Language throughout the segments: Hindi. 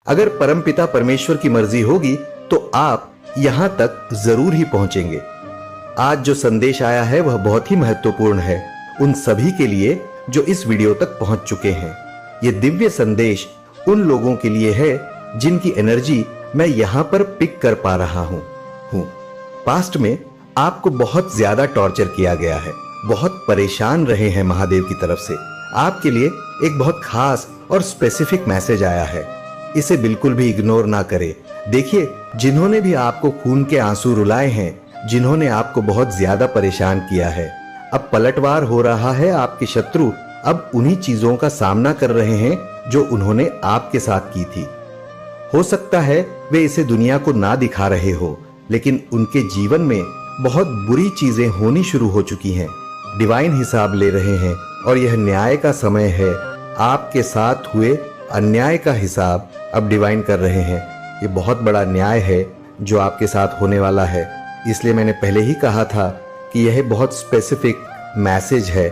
अगर परमपिता परमेश्वर की मर्जी होगी तो आप यहां तक जरूर ही पहुंचेंगे। आज जो संदेश आया है वह बहुत ही महत्वपूर्ण है उन सभी के लिए जो इस वीडियो तक पहुंच चुके हैं। ये दिव्य संदेश उन लोगों के लिए है जिनकी एनर्जी मैं यहां पर पिक कर पा रहा हूं। पास्ट में आपको बहुत ज्यादा टॉर्चर किया गया है, बहुत परेशान रहे हैं महादेव की तरफ से। आपके लिए एक बहुत खास और स्पेसिफिक मैसेज आया है, इसे बिल्कुल भी इग्नोर ना करें। देखिए, जिन्होंने भी आपको खून के आंसू रुलाए हैं, जिन्होंने आपको बहुत ज्यादा परेशान किया है, अब पलटवार हो रहा है। आपके शत्रु अब उन्हीं चीजों का सामना कर रहे हैं जो उन्होंने आपके साथ की थी। हो सकता है वे इसे दुनिया को ना दिखा रहे हो, लेकिन उनके जीवन में बहुत बुरी चीजें होनी शुरू हो चुकी हैं। डिवाइन हिसाब ले रहे हैं और यह न्याय का समय है। आपके साथ हुए अन्याय का हिसाब अब डिवाइन कर रहे हैं। ये बहुत बड़ा न्याय है जो आपके साथ होने वाला है। इसलिए मैंने पहले ही कहा था कि यह बहुत स्पेसिफिक मैसेज है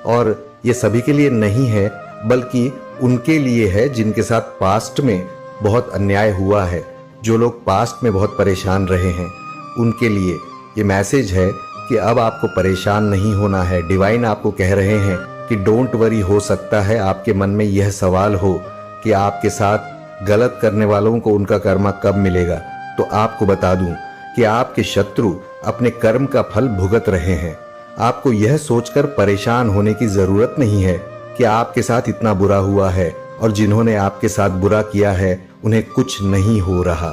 और ये सभी के लिए नहीं है, बल्कि उनके लिए है जिनके साथ पास्ट में बहुत अन्याय हुआ है। जो लोग पास्ट में बहुत परेशान रहे हैं उनके लिए ये मैसेज है कि अब आपको परेशान नहीं होना है। डिवाइन आपको कह रहे हैं कि डोंट वरी। हो सकता है आपके मन में यह सवाल हो कि आपके साथ गलत करने वालों को उनका कर्म कब मिलेगा, तो आपको बता दूं कि आपके शत्रु अपने कर्म का फल भुगत रहे हैं। आपको यह सोचकर परेशान होने की जरूरत नहीं है कि आपके साथ इतना बुरा हुआ है और जिन्होंने आपके साथ बुरा किया है उन्हें कुछ नहीं हो रहा।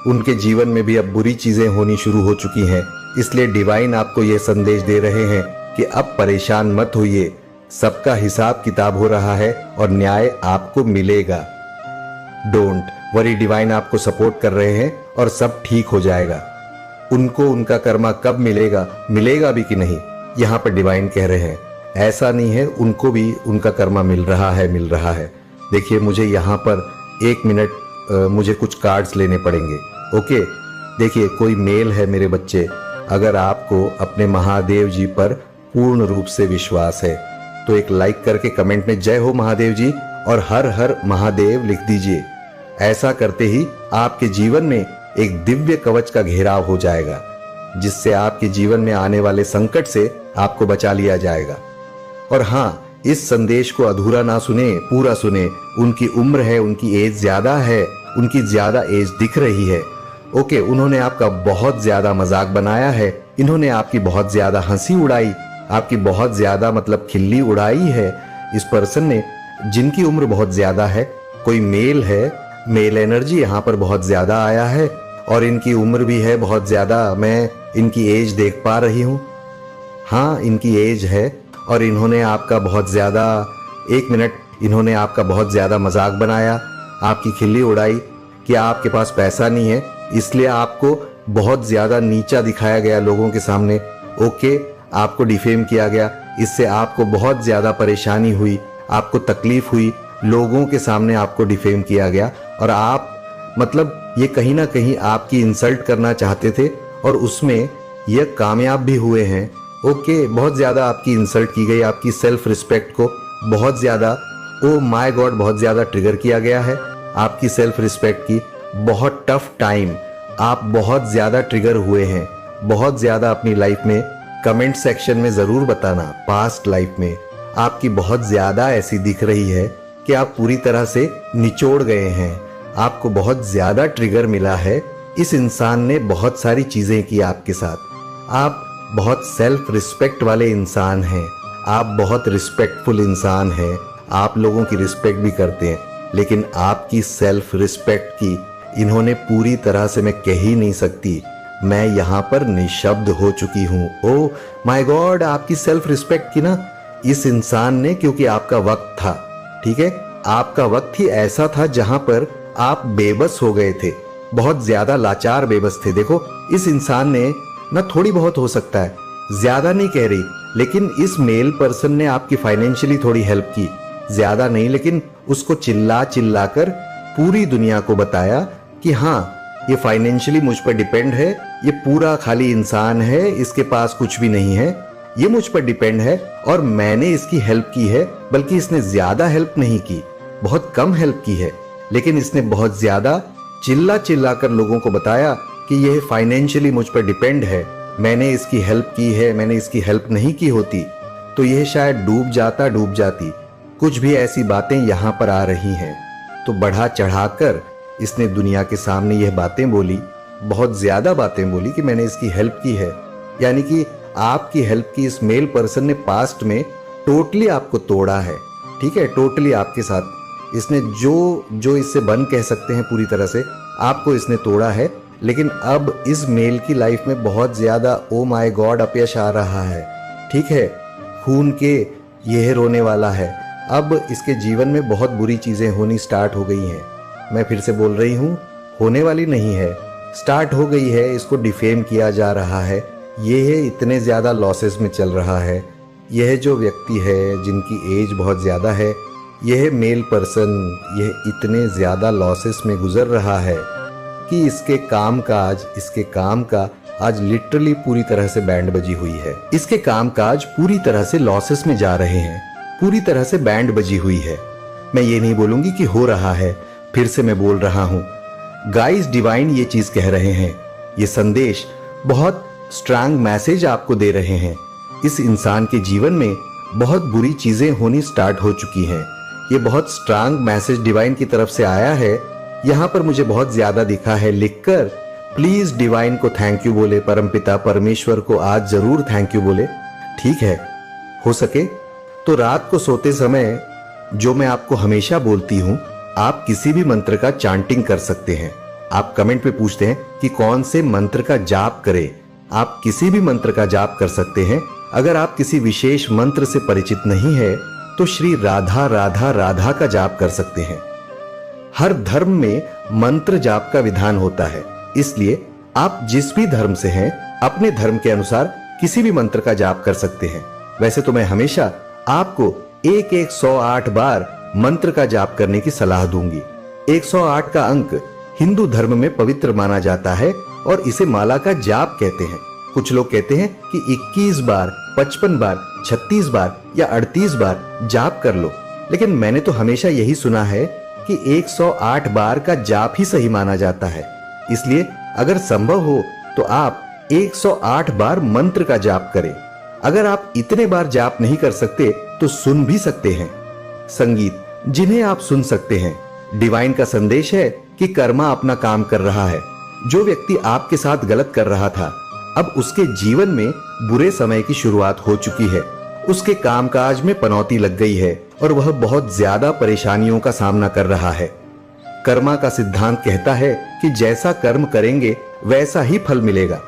उनके जीवन में भी अब बुरी चीजें होनी शुरू हो चुकी हैं। इसलिए डिवाइन आपको यह संदेश दे रहे हैं कि अब परेशान मत होइए, सबका हिसाब किताब हो रहा है और न्याय आपको मिलेगा। डोंट वरी, डिवाइन आपको सपोर्ट कर रहे हैं और सब ठीक हो जाएगा। उनको उनका कर्मा कब मिलेगा, मिलेगा भी कि नहीं, यहाँ पर डिवाइन कह रहे हैं। ऐसा नहीं है, उनको भी उनका कर्मा मिल रहा है। देखिए, मुझे यहाँ पर 1 मिनट मुझे कुछ कार्ड्स लेने पड़ेंगे। ओके, देखिए, कोई मेल है मेरे बच्चे। अगर आपको अपने महादेव जी पर पूर्ण रूप से विश्वास है तो एक लाइक करके कमेंट में जय हो महादेव जी और हर हर महादेव लिख दीजिए। ऐसा करते ही आपके जीवन में एक दिव्य कवच का घेराव हो जाएगा, जिससे आपके जीवन में आने वाले संकट से आपको बचा लिया जाएगा। और हाँ, इस संदेश को अधूरा ना सुने, पूरा सुने। उनकी उम्र है, उनकी एज ज्यादा है, उनकी ज्यादा एज दिख रही है। ओके, उन्होंने आपका बहुत ज्यादा मजाक बनाया है, इन्होंने आपकी बहुत ज्यादा हंसी उड़ाई, आपकी बहुत ज्यादा मतलब खिल्ली उड़ाई है। इस पर्सन ने, जिनकी उम्र बहुत ज्यादा है, कोई मेल है, मेल एनर्जी यहाँ पर बहुत ज्यादा आया है और इनकी उम्र भी है बहुत ज्यादा। मैं इनकी एज देख पा रही हूँ। हाँ, इनकी एज है और इन्होंने आपका बहुत ज्यादा, 1 मिनट, इन्होंने आपका बहुत ज्यादा मजाक बनाया, आपकी खिल्ली उड़ाई कि आपके पास पैसा नहीं है, इसलिए आपको बहुत ज्यादा नीचा दिखाया गया लोगों के सामने। ओके, आपको डिफेम किया गया, इससे आपको बहुत ज्यादा परेशानी हुई, आपको तकलीफ हुई, लोगों के सामने आपको डिफेम किया गया और आप मतलब ये कहीं ना कहीं आपकी इंसल्ट करना चाहते थे और उसमें यह कामयाब भी हुए हैं। ओके, बहुत ज्यादा आपकी इंसल्ट की गई, आपकी सेल्फ रिस्पेक्ट को बहुत ज्यादा, ओ माय गॉड, बहुत ज्यादा ट्रिगर किया गया है आपकी सेल्फ रिस्पेक्ट की। बहुत टफ टाइम, आप बहुत ज्यादा ट्रिगर हुए हैं, बहुत ज्यादा अपनी लाइफ में। कमेंट सेक्शन में जरूर बताना, पास्ट लाइफ में आपकी बहुत ज्यादा ऐसी दिख रही है कि आप पूरी तरह से निचोड़ गए हैं, आपको बहुत ज्यादा ट्रिगर मिला है। इस इंसान ने बहुत सारी चीजें की आपके साथ। आप बहुत सेल्फ रिस्पेक्ट वाले इंसान हैं, आप बहुत रिस्पेक्टफुल इंसान हैं, आप लोगों की रिस्पेक्ट भी करते हैं, लेकिन आपकी सेल्फ रिस्पेक्ट की इन्होंने पूरी तरह से मैं कह ही नहीं सकती। मैं यहाँ पर निशब्द हो चुकी हूँ। ओ माय गॉड, आपकी सेल्फ रिस्पेक्ट की ना इस इंसान ने, क्योंकि आपका वक्त था, ठीक है, आपका वक्त ही ऐसा था जहां पर आप बेबस हो गए थे, बहुत ज्यादा लाचार बेबस थे। देखो, इस इंसान ने ना, थोड़ी बहुत हो सकता है, ज्यादा नहीं कह रही, लेकिन इस मेल पर्सन ने आपकी फाइनेंशियली थोड़ी हेल्प की, ज्यादा नहीं, लेकिन उसको चिल्ला चिल्ला कर पूरी दुनिया को बताया कि हाँ, ये फाइनेंशियली मुझ पर डिपेंड है, ये पूरा खाली इंसान है, इसके पास कुछ भी नहीं है, ये मुझ पर डिपेंड है और मैंने इसकी हेल्प की है, बल्कि इसने ज्यादा हेल्प नहीं की, बहुत कम हेल्प की है, लेकिन इसने बहुत ज्यादा चिल्ला चिल्ला कर लोगों को बताया कि यह फाइनेंशियली मुझ पर डिपेंड है, मैंने इसकी हेल्प की है, मैंने इसकी हेल्प नहीं की होती तो यह शायद डूब जाती। कुछ भी ऐसी बातें यहाँ पर आ रही हैं। तो बढ़ा चढ़ाकर इसने दुनिया के सामने यह बातें बोली, बहुत ज्यादा बातें बोली कि मैंने इसकी हेल्प की है, यानी कि आपकी हेल्प की इस मेल पर्सन ने पास्ट में टोटली आपको तोड़ा है। ठीक है, टोटली आपके साथ इसने जो इससे बन कह सकते हैं पूरी तरह से आपको इसने तोड़ा है। लेकिन अब इस मेल की लाइफ में बहुत ज्यादा ओ माय गॉड अपयश आ रहा है। ठीक है, खून के यह रोने वाला है। अब इसके जीवन में बहुत बुरी चीजें होनी स्टार्ट हो गई हैं। मैं फिर से बोल रही हूँ, होने वाली नहीं है, स्टार्ट हो गई है। इसको डिफेम किया जा रहा है, यह इतने ज्यादा लॉसेस में चल रहा है। यह जो व्यक्ति है जिनकी एज बहुत ज्यादा है, यह मेल पर्सन यह इतने ज्यादा लॉसेस में गुजर रहा है कि इसके काम का आज लिटरली पूरी तरह से बैंड बजी हुई है। इसके कामकाज पूरी तरह से लॉसेस में जा रहे हैं, पूरी तरह से बैंड बजी हुई है। मैं ये नहीं बोलूंगी कि हो रहा है, फिर से मैं बोल रहा हूं, गाइस डिवाइन ये चीज कह रहे हैं, ये संदेश बहुत स्ट्रांग मैसेज आपको दे रहे हैं। इस इंसान के जीवन में बहुत बुरी चीजें होनी स्टार्ट हो चुकी हैं। ये बहुत स्ट्रांग मैसेज डिवाइन की तरफ से आया है। यहाँ पर मुझे बहुत ज्यादा दिखा है लिखकर। प्लीज डिवाइन को थैंक यू बोले, परमपिता परमेश्वर को आज जरूर थैंक यू बोले। ठीक है, हो सके तो रात को सोते समय जो मैं आपको हमेशा बोलती हूं, आप किसी भी मंत्र का चांटिंग कर सकते हैं। आप कमेंट पे पूछते हैं कि कौन से मंत्र का जाप करें। आप किसी भी मंत्र का जाप कर सकते हैं। अगर आप किसी विशेष मंत्र से परिचित नहीं है तो श्री राधा राधा राधा का जाप कर सकते हैं। हर धर्म में मंत्र जाप का विधान होता है, इसलिए आप जिस भी धर्म से हैं अपने धर्म के अनुसार किसी भी मंत्र का जाप कर सकते हैं। वैसे तो मैं हमेशा आपको 108 बार मंत्र का जाप करने की सलाह दूंगी। 108 का अंक हिंदू धर्म में पवित्र माना जाता है और इसे माला का जाप कहते हैं। कुछ लोग कहते हैं कि 21 बार, 55 बार, 36 बार या 38 बार जाप कर लो, लेकिन मैंने तो हमेशा यही सुना है कि 108 बार का जाप ही सही माना जाता है। इसलिए अगर संभव हो तो आप 108 बार मंत्र का जाप करें। अगर आप इतने बार जाप नहीं कर सकते तो सुन भी सकते हैं संगीत, जिन्हें आप सुन सकते हैं। डिवाइन का संदेश है कि कर्मा अपना काम कर रहा है। जो व्यक्ति आपके साथ गलत कर रहा था, अब उसके जीवन में बुरे समय की शुरुआत हो चुकी है। उसके कामकाज में पनौती लग गई है और वह बहुत ज्यादा परेशानियों का सामना कर रहा है। कर्मा का सिद्धांत कहता है कि जैसा कर्म करेंगे वैसा ही फल मिलेगा।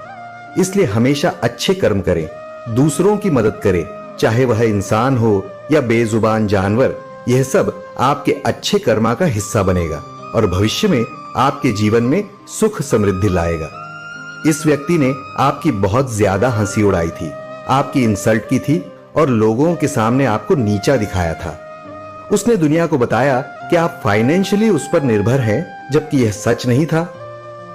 इसलिए हमेशा अच्छे कर्म करें, दूसरों की मदद करें, चाहे वह इंसान हो या बेजुबान जानवर। यह सब आपके अच्छे कर्मा का हिस्सा बनेगा और भविष्य में आपके जीवन में सुख समृद्धि लाएगा। इस व्यक्ति ने आपकी बहुत ज्यादा हंसी उड़ाई थी, आपकी इंसल्ट की थी और लोगों के सामने आपको नीचा दिखाया था। उसने दुनिया को बताया कि आप फाइनेंशियली उस पर निर्भर हैं, जबकि यह सच नहीं था।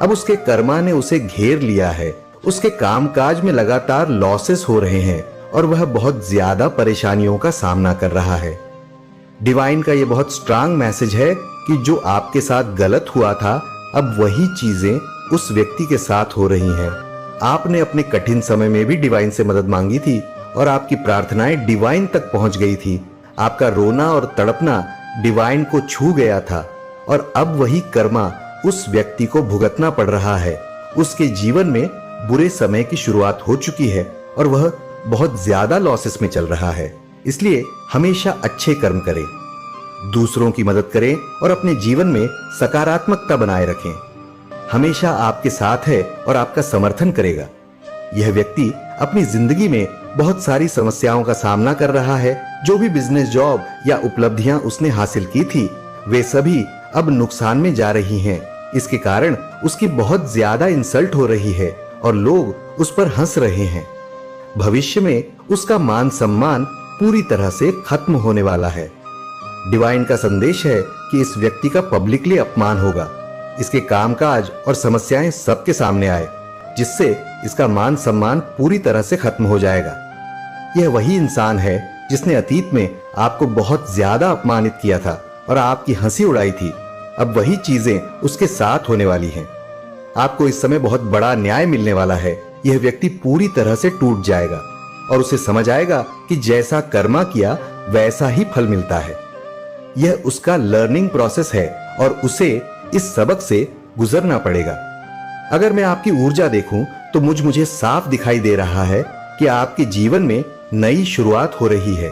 अब उसके कर्मा ने उसे घेर लिया है। उसके कामकाज में लगातार लॉसेस हो रहे हैं और वह बहुत ज्यादा परेशानियों का सामना कर रहा है। डिवाइन का यह बहुत स्ट्रांग मैसेज है कि जो आपके साथ गलत हुआ था, अब वही चीजें उस व्यक्ति के साथ हो रही हैं। आपने अपने कठिन समय में भी डिवाइन से मदद मांगी थी और आपकी प्रार्थनाएं डिवाइन तक पहुंच गई थी। आपका रोना और तड़पना डिवाइन को छू गया था और अब वही कर्मा उस व्यक्ति को भुगतना पड़ रहा है। उसके जीवन में बुरे समय की शुरुआत हो चुकी है और वह बहुत ज्यादा लॉसेस में चल रहा है। इसलिए हमेशा अच्छे कर्म करें, दूसरों की मदद करें और अपने जीवन में सकारात्मकता बनाए रखें। हमेशा आपके साथ है और आपका समर्थन करेगा। यह व्यक्ति अपनी जिंदगी में बहुत सारी समस्याओं का सामना कर रहा है। जो भी बिजनेस, जॉब या उपलब्धियां उसने हासिल की थी, वे सभी अब नुकसान में जा रही हैं। इसके कारण उसकी बहुत ज्यादा इंसल्ट हो रही है और लोग उस पर हंस रहे हैं। भविष्य में उसका मान सम्मान पूरी तरह से खत्म होने वाला है। डिवाइन का संदेश है कि इस व्यक्ति का पब्लिकली अपमान होगा। इसके कामकाज और समस्याएं सबके सामने आए, जिससे इसका मान सम्मान पूरी तरह से खत्म हो जाएगा। यह वही इंसान है जिसने अतीत में आपको बहुत ज्यादा अपमानित किया था और आपकी हंसी उड़ाई थी। अब वही चीजें उसके साथ होने वाली हैं। आपको इस समय बहुत बड़ा न्याय मिलने वाला है। यह व्यक्ति पूरी तरह से टूट जाएगा और उसे समझ आएगा कि जैसा कर्मा किया वैसा ही फल मिलता है। यह उसका लर्निंग प्रोसेस है और उसे इस सबक से गुजरना पड़ेगा। अगर मैं आपकी ऊर्जा देखूं तो मुझे साफ दिखाई दे रहा है कि आपके जीवन में नई शुरुआत हो रही है।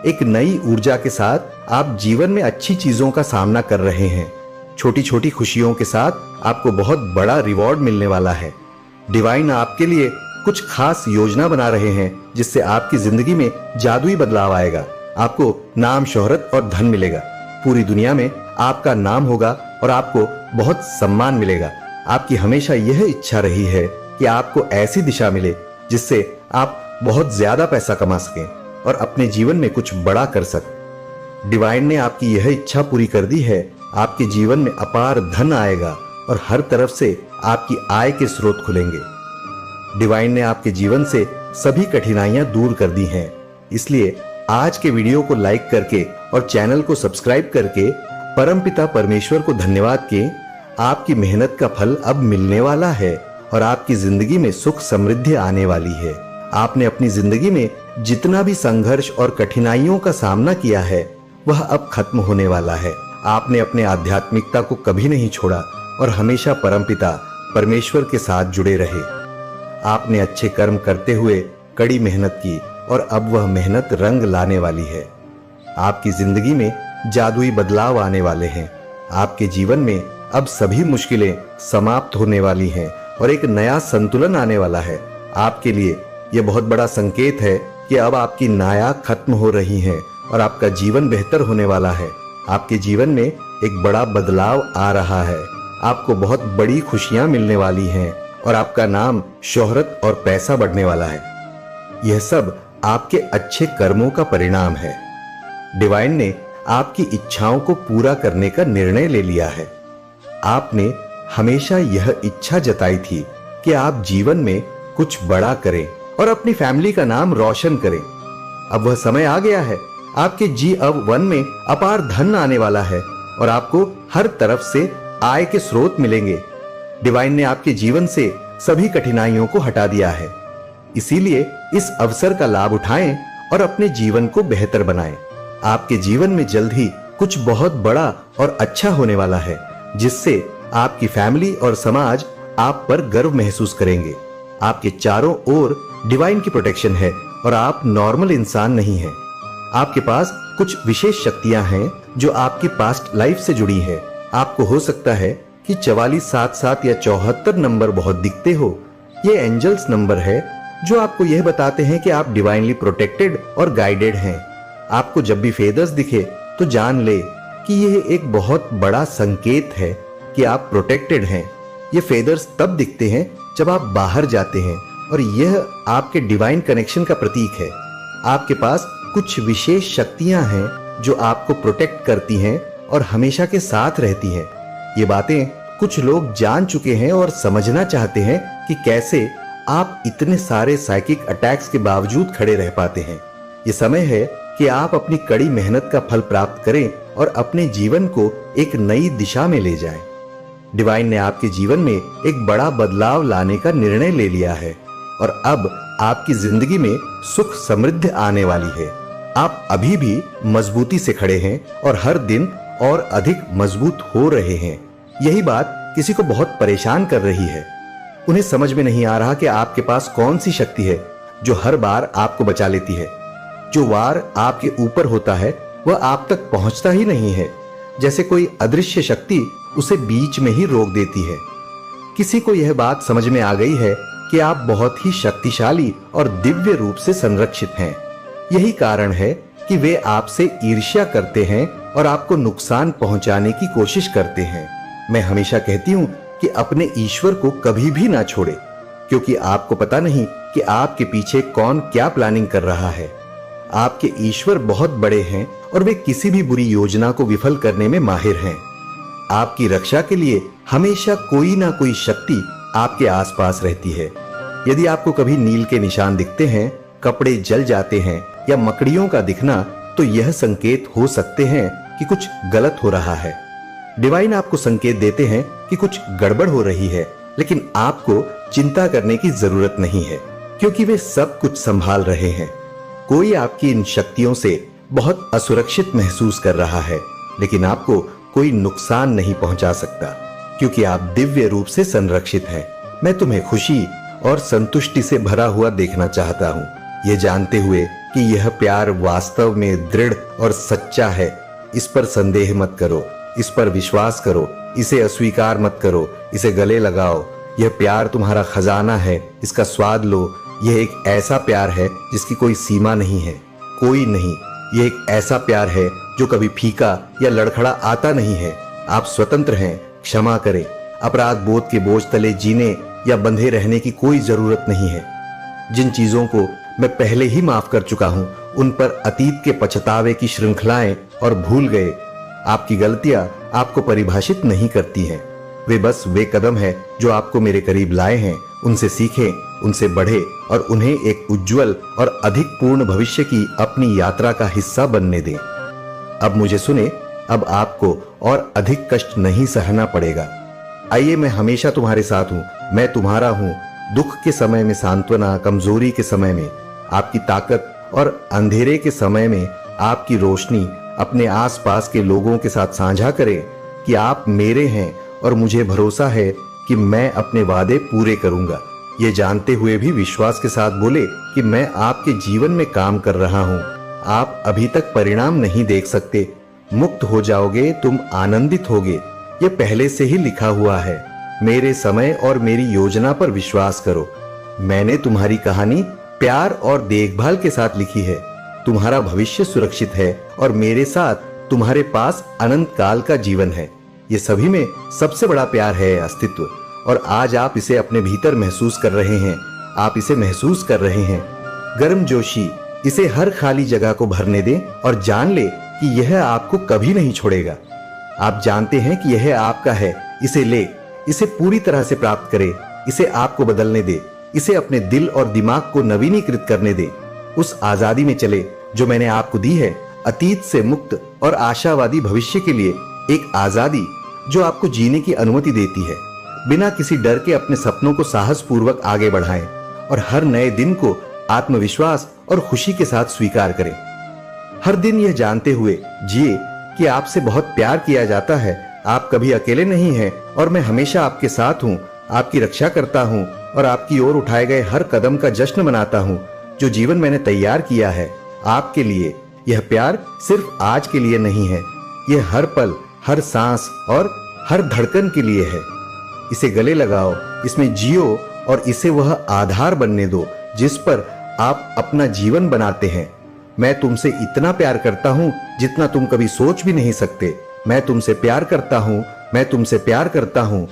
एक नई ऊर्जा के साथ आप जीवन में अच्छी चीजों का सामना कर रहे हैं। छोटी छोटी खुशियों के साथ आपको बहुत बड़ा रिवॉर्ड मिलने वाला है। डिवाइन आपके लिए कुछ खास योजना बना रहे हैं जिससे आपकी जिंदगी में जादुई बदलाव आएगा। आपको नाम, शोहरत और धन मिलेगा। पूरी दुनिया में आपका नाम होगा और आपको बहुत सम्मान मिलेगा। आपकी हमेशा यह इच्छा रही है कि आपको ऐसी दिशा मिले जिससे आप बहुत ज्यादा पैसा कमा सकें और अपने जीवन में कुछ बड़ा कर सकें। डिवाइन ने आपकी यह इच्छा पूरी कर दी है। आपके जीवन में अपार धन आएगा और हर तरफ से आपकी आय के स्रोत खुलेंगे। डिवाइन ने आपके जीवन से सभी कठिनाइयां दूर कर दी हैं। इसलिए आज के वीडियो को लाइक करके और चैनल को सब्सक्राइब करके परमपिता परमेश्वर को धन्यवाद के आपकी मेहनत का फल अब मिलने वाला है और आपकी जिंदगी में सुख समृद्धि आने वाली है। आपने अपनी जिंदगी में जितना भी संघर्ष और कठिनाइयों का सामना किया है वह अब खत्म होने वाला है। आपने अपने आध्यात्मिकता को कभी नहीं छोड़ा और हमेशा परमपिता परमेश्वर के साथ जुड़े रहे। आपने अच्छे कर्म करते हुए कड़ी मेहनत की और अब वह मेहनत रंग लाने वाली है। आपकी जिंदगी में जादुई बदलाव आने वाले हैं। आपके जीवन में अब सभी मुश्किलें समाप्त होने वाली हैं और एक नया संतुलन आने वाला है। आपके लिए यह बहुत बड़ा संकेत है कि अब आपकी नाया खत्म हो रही है और आपका जीवन बेहतर होने वाला है। आपके जीवन में एक बड़ा बदलाव आ रहा है। आपको बहुत बड़ी खुशियां मिलने वाली हैं और आपका नाम, शोहरत और पैसा बढ़ने वाला है। यह सब आपके अच्छे कर्मों का परिणाम है। डिवाइन ने आपकी इच्छाओं को पूरा करने का निर्णय ले लिया है। आपने हमेशा यह इच्छा जताई थी कि आप जीवन में कुछ बड़ा करें और अपनी फैमिली का नाम रोशन करें। अब वह समय आ गया है। आपके G1 में अपार धन आने वाला है और आपको हर तरफ से आय के स्रोत मिलेंगे। डिवाइन ने आपके जीवन से सभी कठिनाइयों को हटा दिया है। इसीलिए इस अवसर का लाभ उठाएं और अपने जीवन को बेहतर बनाएं। आपके जीवन में जल्द ही कुछ बहुत बड़ा और अच्छा होने वाला है जिससे आपकी फैमिली और समाज आप पर गर्व महसूस करेंगे। आपके चारों ओर डिवाइन की प्रोटेक्शन है और आप नॉर्मल इंसान नहीं हैं। आपके पास कुछ विशेष शक्तियां हैं जो आपकी पास्ट लाइफ से जुड़ी है। आपको हो सकता है कि 44, 77 या 74 नंबर बहुत दिखते हो। ये एंजल्स नंबर है जो आपको यह बताते हैं कि आप डिवाइनली प्रोटेक्टेड और गाइडेड हैं। आपको जब भी फेदर्स दिखे तो जान ले कि यह एक बहुत बड़ा संकेत है कि आप प्रोटेक्टेड हैं। ये फेदर्स तब दिखते हैं जब आप बाहर जाते हैं और यह आपके डिवाइन कनेक्शन का प्रतीक है। आपके पास कुछ विशेष शक्तियां हैं जो आपको प्रोटेक्ट करती हैं और हमेशा के साथ रहती हैं। ये बातें कुछ लोग जान चुके हैं और समझना चाहते हैं कि कैसे आप इतने सारे साइकिक अटैक्स के बावजूद खड़े रह पाते हैं। ये समय है कि आप अपनी कड़ी मेहनत का फल प्राप्त करें और अपने जीवन को एक नई दिशा में ले जाएं। डिवाइन ने आपके जीवन में एक बड़ा बदलाव लाने का निर्णय ले लिया है और अब आपकी जिंदगी में सुख समृद्धि आने वाली है। आप अभी भी मजबूती से खड़े हैं और हर दिन और अधिक मजबूत हो रहे हैं। यही बात किसी को बहुत परेशान कर रही है। उन्हें समझ में नहीं आ रहा कि आपके पास कौन सी शक्ति है जो हर बार आपको बचा लेती है। जो वार आपके ऊपर होता है वह आप तक पहुंचता ही नहीं है, जैसे कोई अदृश्य शक्ति उसे बीच में ही रोक देती है। किसी को यह बात समझ में आ गई है कि आप बहुत ही शक्तिशाली और दिव्य रूप से संरक्षित हैं। यही कारण है कि वे आपसे ईर्ष्या करते हैं और आपको नुकसान पहुंचाने की कोशिश करते हैं। मैं हमेशा कहती हूं कि अपने ईश्वर को कभी भी ना छोड़े, क्योंकि आपको पता नहीं कि आपके पीछे कौन क्या प्लानिंग कर रहा है। आपके ईश्वर बहुत बड़े हैं और वे किसी भी बुरी योजना को विफल करने में माहिर हैं। आपकी रक्षा के लिए हमेशा कोई ना कोई शक्ति आपके आसपास रहती है। यदि आपको कभी नील के निशान दिखते हैं, कपड़े जल जाते हैं या मकड़ियों का दिखना, तो यह संकेत हो सकते हैं कि कुछ गलत हो रहा है। डिवाइन आपको संकेत देते हैं कि कुछ गड़बड़ हो रही है, लेकिन आपको चिंता करने की जरूरत नहीं है, क्योंकि वे सब कुछ संभाल रहे हैं। कोई आपकी इन शक्तियों से बहुत असुरक्षित महसूस कर रहा है, लेकिन आपको कोई नुकसान नहीं पहुंचा सकता, क्योंकि आप दिव्य रूप से संरक्षित हैं। मैं तुम्हें खुशी और संतुष्टि से भरा हुआ देखना चाहता हूँ, ये जानते हुए कि यह प्यार वास्तव में दृढ़ और सच्चा है। इस पर संदेह मत करो, इस पर विश्वास करो, इसे अस्वीकार मत करो, इसे गले लगाओ। यह प्यार तुम्हारा खजाना है, इसका स्वाद लो। यह एक ऐसा प्यार है जिसकी कोई सीमा नहीं है, कोई नहीं। यह एक ऐसा प्यार है जो कभी फीका या लड़खड़ा आता नहीं है। आप स्वतंत्र हैं, क्षमा करें। अपराध बोध के बोझ तले जीने या बंधे रहने की कोई जरूरत नहीं है। जिन चीजों को मैं पहले ही माफ कर चुका हूं, उन पर अतीत के पछतावे की श्रृंखलाएं और भूल गए। आपकी गलतियां आपको परिभाषित नहीं करती हैं, वे बस वे कदम है जो आपको मेरे करीब लाए हैं। उनसे सीखें, उनसे बढ़े और उन्हें एक उज्जवल और अधिक पूर्ण भविष्य की अपनी यात्रा का हिस्सा बनने दें। अब मुझे सुने, अब आपको और अधिक कष्ट नहीं सहना पड़ेगा। आइए, मैं हमेशा तुम्हारे साथ हूं, मैं तुम्हारा हूं। दुख के समय में सांत्वना, कमजोरी के समय में आपकी ताकत और अंधेरे के समय में आपकी रोशनी। अपने आसपास के लोगों के साथ साझा करें कि आप मेरे हैं और मुझे भरोसा है कि मैं अपने वादे पूरे करूंगा। ये जानते हुए भी विश्वास के साथ बोले कि मैं आपके जीवन में काम कर रहा हूं। आप अभी तक परिणाम नहीं देख सकते, मुक्त हो जाओगे, तुम आनंदित होगे। ये पहले से ही लिखा हुआ है। मेरे समय और मेरी योजना पर विश्वास करो। मैंने तुम्हारी कहानी प्यार और देखभाल के साथ लिखी है। तुम्हारा भविष्य सुरक्षित है और मेरे साथ तुम्हारे पास अनंत काल का जीवन है। ये सभी में सबसे बड़ा प्यार है अस्तित्व, और आज आप इसे अपने भीतर महसूस कर रहे हैं। आप इसे महसूस कर रहे हैं। गर्मजोशी, इसे हर खाली जगह को भरने दें और जान ले कि यह आपको कभी नहीं छोड़ेगा। आप जानते हैं कि यह आपका है, इसे ले, इसे पूरी तरह से प्राप्त करें, इसे आपको बदलने दे, इसे अपने दिल और दिमाग को नवीनीकृत करने दे। उस आजादी में चले जो मैंने आपको दी है, अतीत से मुक्त और आशावादी भविष्य के लिए एक आजादी जो आपको जीने की अनुमति देती है। बिना किसी डर के अपने सपनों को साहस पूर्वक आगे बढ़ाएं और हर नए दिन को आत्मविश्वास और खुशी के साथ स्वीकार करें। हर दिन यह जानते हुए जिए कि आपसे बहुत प्यार किया जाता है। आप कभी अकेले नहीं हैं और मैं हमेशा आपके साथ हूं, आपकी रक्षा करता हूं और आपकी ओर उठाए गए हर कदम का जश्न मनाता हूं। जो जीवन मैंने तैयार किया है आपके लिए, यह प्यार सिर्फ आज के लिए नहीं है, यह हर पल, हर सांस और हर धड़कन के लिए है। इसे गले लगाओ, इसमें जियो और इसे वह आधार बनने दो जिस पर आप अपना जीवन बनाते हैं। मैं तुमसे इतना प्यार करता हूं जितना तुम कभी सोच भी नहीं सकते। मैं तुमसे प्यार करता हूं, मैं तुमसे प्यार करता हूं,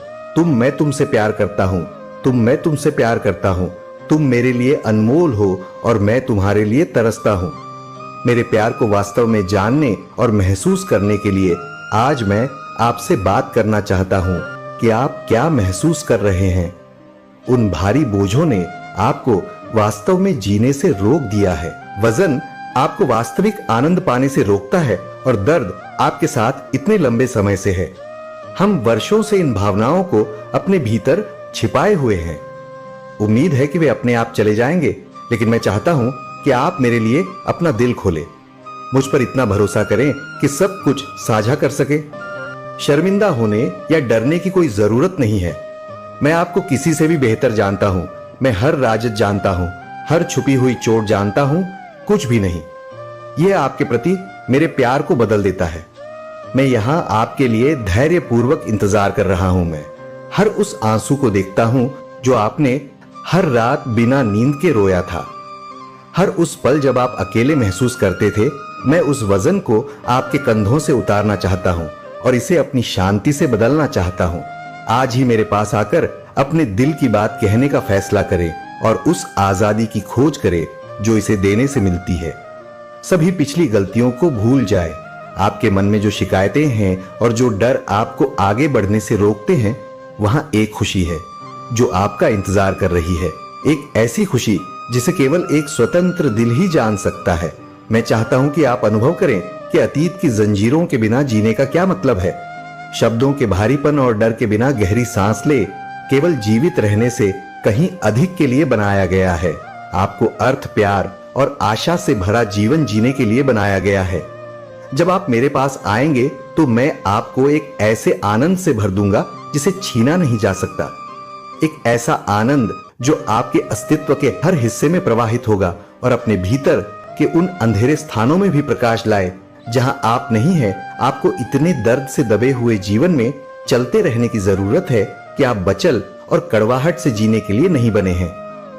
मैं तुमसे प्यार करता हूं, मैं तुमसे प्यार करता हूं। तुम मेरे लिए अनमोल हो और मैं तुम्हारे लिए तरसता हूं। मेरे प्यार को वास्तव में जानने और महसूस करने के लिए आज मैं आपसे बात करना चाहता हूं कि आप क्या महसूस कर रहे हैं। उन भारी बोझों ने आपको वास्तव में जीने से रोक दिया है। वजन आपको वास्तविक आनंद पाने से रोकता है और दर्द आपके साथ इतने लंबे समय से है। हम वर्षों से इन भावनाओं को अपने भीतर छिपाए हुए हैं। उम्मीद है कि वे अपने आप चले जाएंगे, लेकिन मैं चाहता हूं कि आप मेरे लिए अपना दिल खोलें। मुझ पर इतना भरोसा करें कि सब कुछ साझा कर सके। शर्मिंदा होने या डरने की कोई जरूरत नहीं है। मैं आपको किसी से भी बेहतर जानता हूं। मैं हर राज जानता हूं, हर छुपी हुई चोट जानता हूं। कुछ भी नहीं। यह आपके प्रति मेरे प्यार को बदल देता है। मैं यहां आपके लिए धैर्य पूर्वक इंतजार कर रहा हूं। मैं हर उस आंसू को देखता हूं जो आपने हर रात बिना नींद के रोया था। हर उस पल जब आप अकेले महसूस करते थे। मैं उस वजन को आपके कंधों से उतारना चाहता हूं और इसे अपनी शांति से बदलना चाहता हूं। आज ही मेरे पास आकर अपने दिल की बात कहने का फैसला करें और उस आजादी की खोज करें जो इसे देने से मिलती है। सभी पिछली गलतियों को भूल जाए। आपके मन में जो शिकायतें हैं और जो डर आपको आगे बढ़ने से रोकते हैं, वहां एक खुशी है जो आपका इंतजार कर रही है। एक ऐसी खुशी जिसे केवल एक स्वतंत्र दिल ही जान सकता है। मैं चाहता हूं कि आप अनुभव करें कि अतीत की जंजीरों के बिना जीने का क्या मतलब है। शब्दों के भारीपन और डर के बिना गहरी सांस ले केवल जीवित रहने से कहीं अधिक के लिए बनाया गया है। आपको अर्थ, प्यार और आशा से भरा जीवन जीने के लिए बनाया गया है। जब आप मेरे पास आएंगे तो मैं आपको एक ऐसे आनंद से भर दूंगा जिसे छीना नहीं जा सकता। एक ऐसा आनंद जो आपके अस्तित्व के हर हिस्से में प्रवाहित होगा और अपने भीतर के उन अंधेरे स्थानों में भी प्रकाश लाए जहां आप नहीं हैं। आपको इतने दर्द से दबे हुए जीवन में चलते रहने की जरूरत है कि आप बचल और कड़वाहट से जीने के लिए नहीं बने हैं।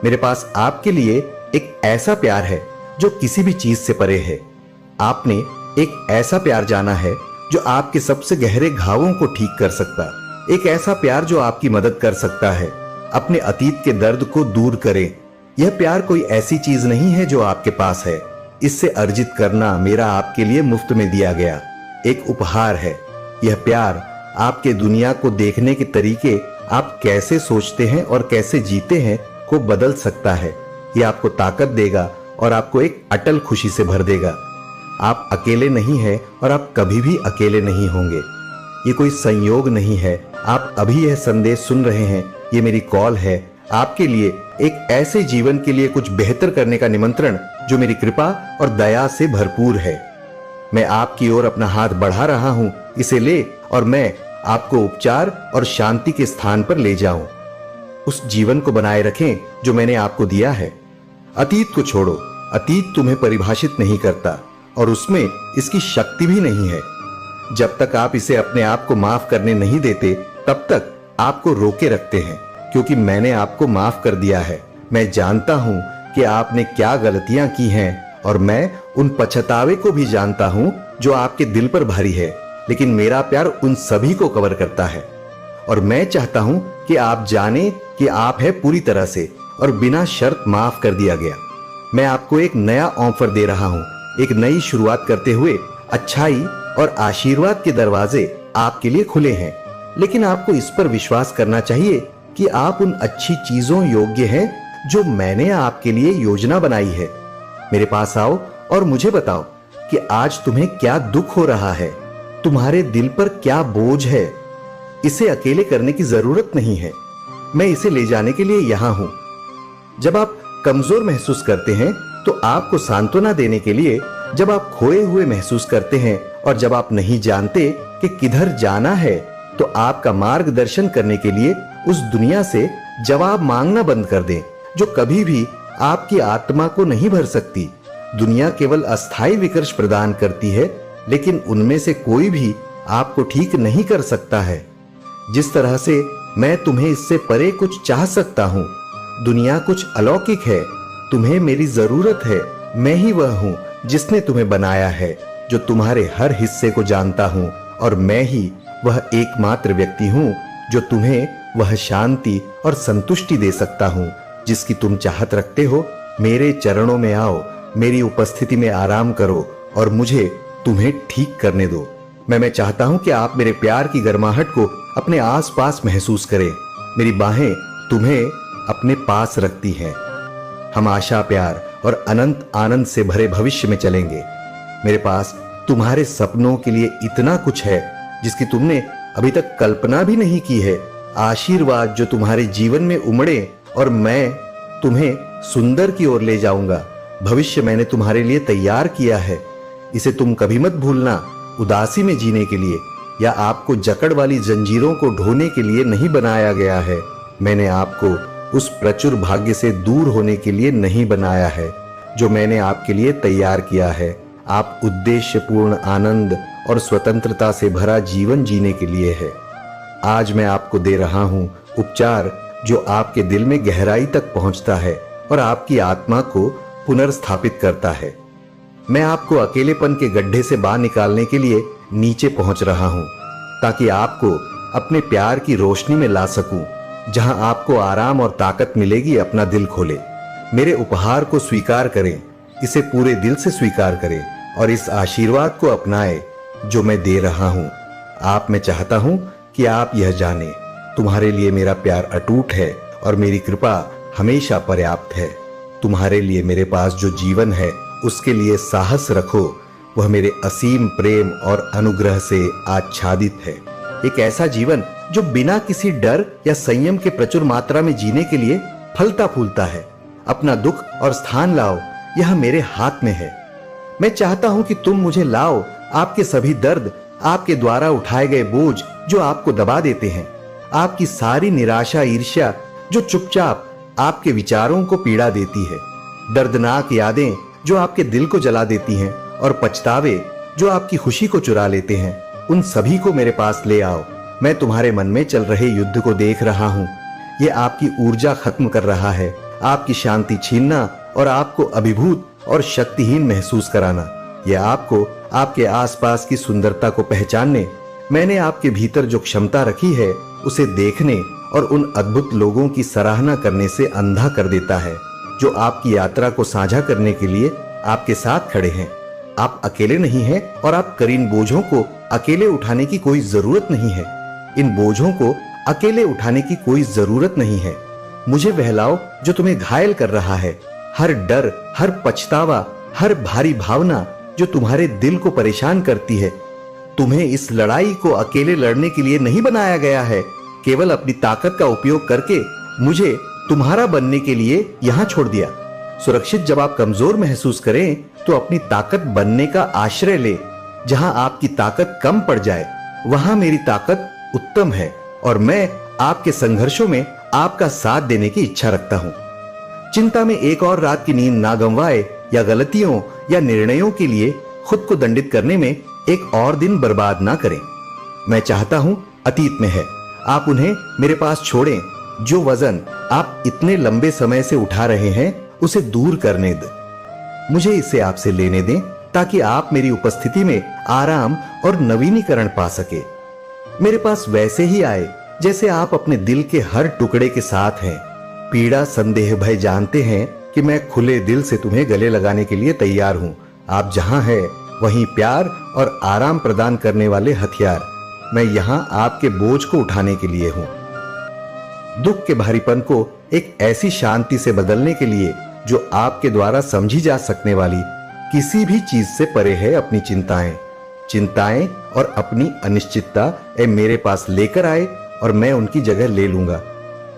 मेरे पास आपके लिए एक ऐसा प्यार है जो किसी भी चीज से परे है। आपने एक ऐसा प्यार जाना है जो आपके सबसे गहरे घावों को ठीक कर सकता, एक ऐसा प्यार जो आपकी मदद कर सकता है अपने अतीत के दर्द को दूर करें। यह प्यार कोई ऐसी चीज नहीं है जो आपके पास है। इससे अर्जित करना मेरा आपके लिए मुफ्त में दिया गया एक उपहार है। यह प्यार आपके दुनिया को देखने के तरीके, आप कैसे सोचते हैं और कैसे जीते हैं को बदल सकता है। यह आपको ताकत देगा और आपको एक अटल खुशी से भर देगा। आप अकेले नहीं हैं और आप कभी भी अकेले नहीं होंगे। ये कोई संयोग नहीं है। आप अभी यह संदेश सुन रहे हैं, ये मेरी कॉल है आपके लिए, एक ऐसे जीवन के लिए कुछ बेहतर करने का निमंत्रण जो मेरी कृपा और दया से भरपूर है। मैं आपकी ओर अपना हाथ बढ़ा रहा हूं, इसे ले और मैं आपको उपचार और शांति के स्थान पर ले जाऊं। उस जीवन को बनाए रखें जो मैंने आपको दिया है। अतीत को छोड़ो। अतीत तुम्हें परिभाषित नहीं करता और उसमें इसकी शक्ति भी नहीं है। जब तक आप इसे अपने आप को माफ करने नहीं देते तब तक आपको रोके रखते हैं, क्योंकि मैंने आपको माफ कर दिया है। मैं जानता हूं कि आपने क्या गलतियां की हैं और मैं उन पछतावे को भी जानता हूं जो आपके दिल पर भारी है, लेकिन मेरा प्यार उन सभी को कवर करता है और मैं चाहता हूं कि आप जाने कि आप है पूरी तरह से और बिना शर्त माफ कर दिया गया। मैं आपको एक नया ऑफर दे रहा हूं, एक नई शुरुआत करते हुए अच्छाई और आशीर्वाद के दरवाजे आपके लिए खुले हैं, लेकिन आपको इस पर विश्वास करना चाहिए कि आप उन अच्छी चीजों योग्य हैं जो मैंने आपके लिए योजना बनाई है। मेरे पास आओ और मुझे बताओ कि आज तुम्हें क्या दुख हो रहा है, तुम्हारे दिल पर क्या बोझ है। इसे अकेले करने की जरूरत नहीं है, मैं इसे ले जाने के लिए यहां हूं। जब आप कमजोर महसूस करते हैं तो आपको सांत्वना देने के लिए, जब आप खोए हुए महसूस करते हैं और जब आप नहीं जानते कि किधर जाना है, तो आपका मार्गदर्शन करने के लिए उस दुनिया से जवाब मांगना बंद कर दें जो कभी भी आपकी आत्मा को नहीं भर सकती। दुनिया केवल अस्थायी विकर्ष प्रदान करती है, लेकिन उनमें से कोई भी आपको ठीक नहीं कर सकता है। जिस तरह से मैं तुम्हें इससे परे कुछ चाह सकता हूं, दुनिया कुछ अलौकिक है। तुम्हें मेरी जरूरत है। मैं ही वह हूं जिसने तुम्हें बनाया है, जो तुम्हारे हर हिस्से को जानता हूं, और मैं ही वह एकमात्र व्यक्ति हूं जो तुम्हें वह शांति और संतुष्टि दे सकता हूं जिसकी तुम चाहत रखते हो। मेरे चरणों में आओ, मेरी उपस्थिति में आराम करो और मुझे तुम्हें ठीक करने दो। मैं चाहता हूं कि आप मेरे प्यार की गर्माहट को अपने आसपास महसूस करें। मेरी बाहें तुम्हें अपने पास रखती हैं। हम आशा, प्यार और अनंत आनंद से भरे भविष्य में चलेंगे। मेरे पास तुम्हारे सपनों के लिए इतना कुछ है जिसकी तुमने अभी तक कल्पना भी नहीं की है। आशीर्वाद जो तुम्हारे जीवन में उमड़े और मैं तुम्हें सुंदर की ओर ले जाऊंगा। भविष्य मैंने तुम्हारे लिए तैयार किया है। इसे तुम कभी मत भूलना। उदासी में जीने के लिए या आपको जकड़ वाली जंजीरों को ढोने के लिए नहीं बनाया गया है। मैंने आपको उस प्रचुर भाग्य से दूर होने के लिए नहीं बनाया है जो मैंने आपके लिए तैयार किया है। आप उद्देश्यपूर्ण आनंद और स्वतंत्रता से भरा जीवन जीने के लिए है। आज मैं आपको दे रहा हूं उपचार जो आपके दिल में गहराई तक पहुंचता है और आपकी आत्मा को पुनर्स्थापित करता है। मैं आपको अकेलेपन के गड्ढे से बाहर निकालने के लिए नीचे पहुंच रहा हूं, ताकि आपको अपने प्यार की रोशनी में ला सकूं, जहां आपको आराम और ताकत मिलेगी। अपना दिल खोले, मेरे उपहार को स्वीकार करें, इसे पूरे दिल से स्वीकार करें और इस आशीर्वाद को अपनाएं जो मैं दे रहा हूं। आप, मैं चाहता हूं कि आप यह जानें, तुम्हारे लिए मेरा प्यार अटूट है और मेरी कृपा हमेशा पर्याप्त है। तुम्हारे लिए मेरे पास जो जीवन है उसके लिए साहस रखो, वह मेरे असीम प्रेम और अनुग्रह से आच्छादित है। एक ऐसा जीवन जो बिना किसी डर या संयम के प्रचुर मात्रा में जीने के लिए फलता फूलता है। अपना दुख और स्थान लाओ, यह मेरे हाथ में है। मैं चाहता हूं कि तुम मुझे लाओ आपके सभी दर्द, आपके द्वारा उठाए गए बोझ जो आपको दबा देते हैं, आपकी सारी निराशा ईर्ष्या जो चुपचाप आपके विचारों को पीड़ा देती है, दर्दनाक यादें जो आपके दिल को जला देती हैं और पछतावे जो आपकी खुशी को चुरा लेते हैं, उन सभी को मेरे पास ले आओ। मैं तुम्हारे मन में चल रहे युद्ध को देख रहा हूं। यह आपकी ऊर्जा खत्म कर रहा है, आपकी शांति छीनना और आपको अभिभूत और शक्तिहीन महसूस कराना। यह आपको आपके आसपास की सुंदरता को पहचानने, मैंने आपके भीतर जो क्षमता रखी है उसे देखने और उन अद्भुत लोगों की सराहना करने से अंधा कर देता है जो आपकी यात्रा को साझा करने के लिए आपके साथ खड़े हैं। आप अकेले नहीं हैं और आप कर इन बोझों को अकेले उठाने की कोई जरूरत नहीं है। इन बोझों को अकेले उठाने की कोई जरूरत नहीं है। मुझे बहलाओ जो तुम्हें घायल कर रहा है। हर डर, हर पछतावा, हर भारी भावना जो तुम्हारे दिल को परेशान करती है, तुम्हें इस लड़ाई को अकेले लड़ने के लिए नहीं बनाया गया है। केवल अपनी ताकत का उपयोग करके मुझे तुम्हारा बनने के लिए यहां छोड़ दिया। सुरक्षित जब आप कमजोर महसूस करें तो अपनी ताकत बनने का आश्रय ले। जहां आपकी ताकत कम पड़ जाए वहां मेरी ताकत उत्तम है और मैं आपके संघर्षों में आपका साथ देने की इच्छा रखता हूं। चिंता में एक और रात की नींद ना गंवाए या गलतियों या निर्णयों के लिए खुद को दंडित करने में एक और दिन बर्बाद ना करें। मैं चाहता हूं अतीत में है, आप उन्हें मेरे पास छोड़ें। जो वजन आप इतने लंबे समय से उठा रहे हैं उसे दूर करने दें। मुझे इसे आपसे लेने दें ताकि आप मेरी उपस्थिति में आराम और नवीनीकरण पा सके। मेरे पास वैसे ही आए जैसे आप अपने दिल के हर टुकड़े के साथ हैं। पीड़ा, संदेह, भय जानते हैं कि मैं खुले दिल से तुम्हें गले लगाने के लिए तैयार हूं। आप जहां हैं वहीं प्यार और आराम प्रदान करने वाले हथियार। मैं यहां आपके बोझ को उठाने के लिए हूं। दुख के भारीपन को एक ऐसी शांति से बदलने के लिए जो आपके द्वारा समझी जा सकने वाली किसी भी चीज से परे है। अपनी चिंताएं और अपनी अनिश्चितता मेरे पास लेकर आए और मैं उनकी जगह ले लूंगा।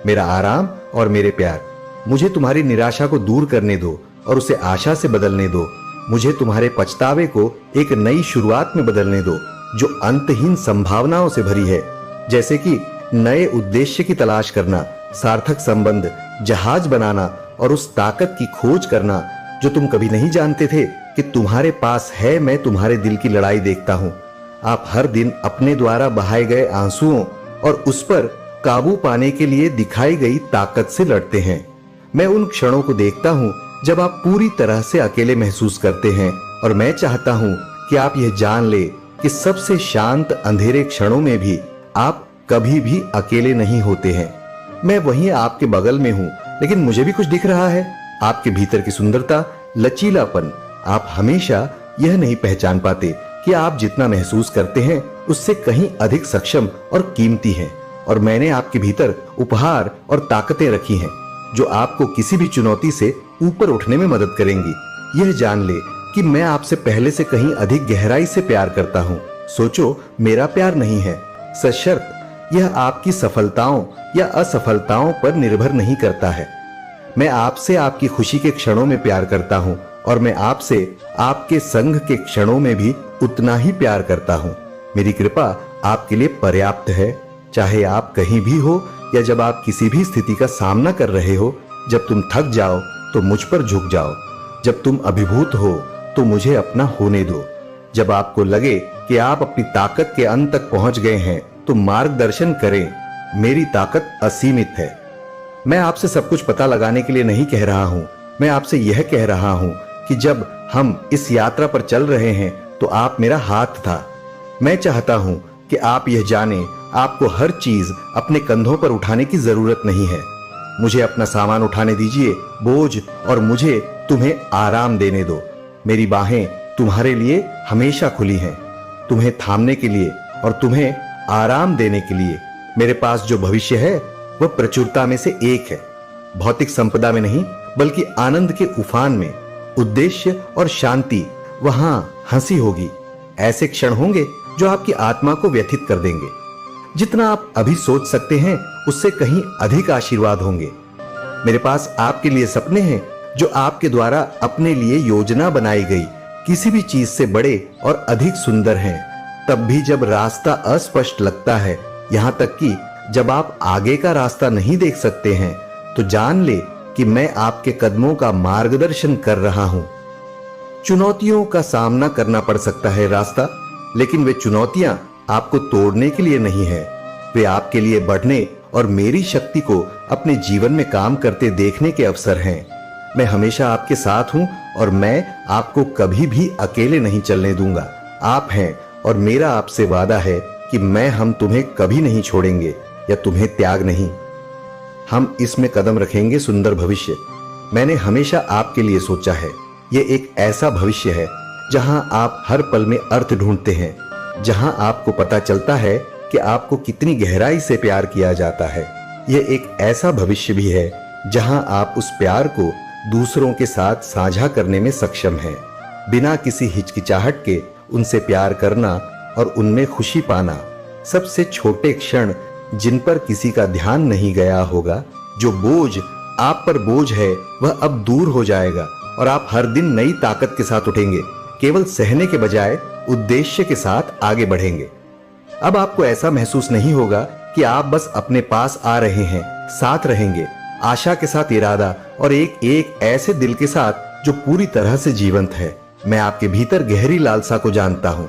मेरा आराम और मेरे प्यार, मुझे तुम्हारी निराशा को दूर करने दो और उसे आशा से बदलने दो। मुझे तुम्हारे पछतावे को एक नई शुरुआत में बदलने दो जो अंतहीन संभावनाओं से भरी है, जैसे कि नए उद्देश्य की तलाश करना, सार्थक संबंध, जहाज बनाना और उस ताकत की खोज करना जो तुम कभी नहीं जानते थे कि तुम्हारे पास है। मैं तुम्हारे दिल की लड़ाई देखता हूं। आप हर दिन अपने द्वारा बहाए गए आंसुओं और उस पर काबू पाने के लिए दिखाई गई ताकत से लड़ते हैं। मैं उन क्षणों को देखता हूं जब आप पूरी तरह से अकेले महसूस करते हैं और मैं चाहता हूं कि आप यह जान ले कि सबसे शांत अंधेरे क्षणों में भी आप कभी भी अकेले नहीं होते हैं। मैं वहीं आपके बगल में हूं, लेकिन मुझे भी कुछ दिख रहा है। आपके भीतर की सुंदरता, लचीलापन। आप हमेशा यह नहीं पहचान पाते कि आप जितना महसूस करते हैं उससे कहीं अधिक सक्षम और कीमती हैं। और मैंने आपके भीतर उपहार और ताकतें रखी हैं जो आपको किसी भी चुनौती से ऊपर उठने में मदद करेंगी। यह जान ले कि मैं आपसे पहले से कहीं अधिक गहराई से प्यार करता हूं। सोचो, मेरा प्यार नहीं है, सशर्त यह आपकी सफलताओं या असफलताओं पर निर्भर नहीं करता है। मैं आपसे आपकी खुशी के क्षणों में प्यार करता हूं और मैं आपसे आपके संग के क्षणों में भी उतना ही प्यार करता हूं। मेरी कृपा आपके लिए पर्याप्त है, चाहे आप कहीं भी हो या जब आप किसी भी स्थिति का सामना कर रहे हो। जब तुम थक जाओ तो मुझ पर झुक जाओ। जब तुम अभिभूत हो तो मुझे अपना होने दो। जब आपको लगे कि आप अपनी ताकत के अंत तक पहुंच गए हैं तो मार्गदर्शन करें। मेरी ताकत असीमित है। मैं आपसे सब कुछ पता लगाने के लिए नहीं कह रहा हूं। मैं आपसे यह कह रहा हूं कि जब हम इस यात्रा पर चल रहे हैं तो आप मेरा हाथ था। मैं चाहता हूं कि आप यह जानें, आपको हर चीज अपने कंधों पर उठाने की जरूरत नहीं है। मुझे अपना सामान उठाने दीजिए, बोझ, और मुझे तुम्हें आराम देने दो। मेरी बाहें तुम्हारे लिए हमेशा खुली हैं, तुम्हें थामने के लिए और तुम्हें आराम देने के लिए। मेरे पास जो भविष्य है वह प्रचुरता में से एक है, भौतिक संपदा में नहीं बल्कि आनंद के उफान में। उद्देश्य और शांति, वहां हंसी होगी। ऐसे क्षण होंगे जो आपकी आत्मा को व्यथित कर देंगे। जितना आप अभी सोच सकते हैं उससे कहीं अधिक आशीर्वाद होंगे। मेरे पास आपके लिए सपने हैं जो आपके द्वारा अपने लिए योजना बनाई गई किसी भी चीज से बड़े और अधिक सुंदर हैं। तब भी जब रास्ता अस्पष्ट लगता है, यहाँ तक कि जब आप आगे का रास्ता नहीं देख सकते हैं, तो जान ले कि मैं आपके कदमों का मार्गदर्शन कर रहा हूं। चुनौतियों का सामना करना पड़ सकता है रास्ता, लेकिन वे चुनौतियां आपको तोड़ने के लिए नहीं है, वे आपके लिए बढ़ने और मेरी शक्ति को अपने जीवन में काम करते देखने के अवसर हैं। मैं हमेशा आपके साथ हूं और मैं आपको कभी भी अकेले नहीं चलने दूंगा। आप हैं और मेरा आपसे वादा है कि हम तुम्हें कभी नहीं छोड़ेंगे या तुम्हें त्याग नहीं। हम इसमें कदम रखेंगे सुंदर भविष्य। मैंने हमेशा आपके लिए सोचा है। ये एक ऐसा भविष्य है जहां आप हर पल में अर्थ ढूंढते हैं, जहां आपको पता चलता है कि आपको कितनी गहराई से प्यार किया जाता है। यह एक ऐसा भविष्य भी है जहां आप उस प्यार को दूसरों के साथ साझा करने में सक्षम हैं, बिना किसी हिचकिचाहट के उनसे प्यार करना और उनमें खुशी पाना। सबसे छोटे क्षण जिन पर किसी का ध्यान नहीं गया होगा, जो बोझ आप पर बोझ है वह अब दूर हो जाएगा और आप हर दिन नई ताकत के साथ उठेंगे, केवल सहने के बजाय उद्देश्य के साथ आगे बढ़ेंगे। अब आपको ऐसा महसूस नहीं होगा कि आप बस अपने पास आ रहे हैं, साथ रहेंगे, आशा के साथ इरादा और एक एक ऐसे दिल के साथ जो पूरी तरह से जीवंत है। मैं आपके भीतर गहरी लालसा को जानता हूं,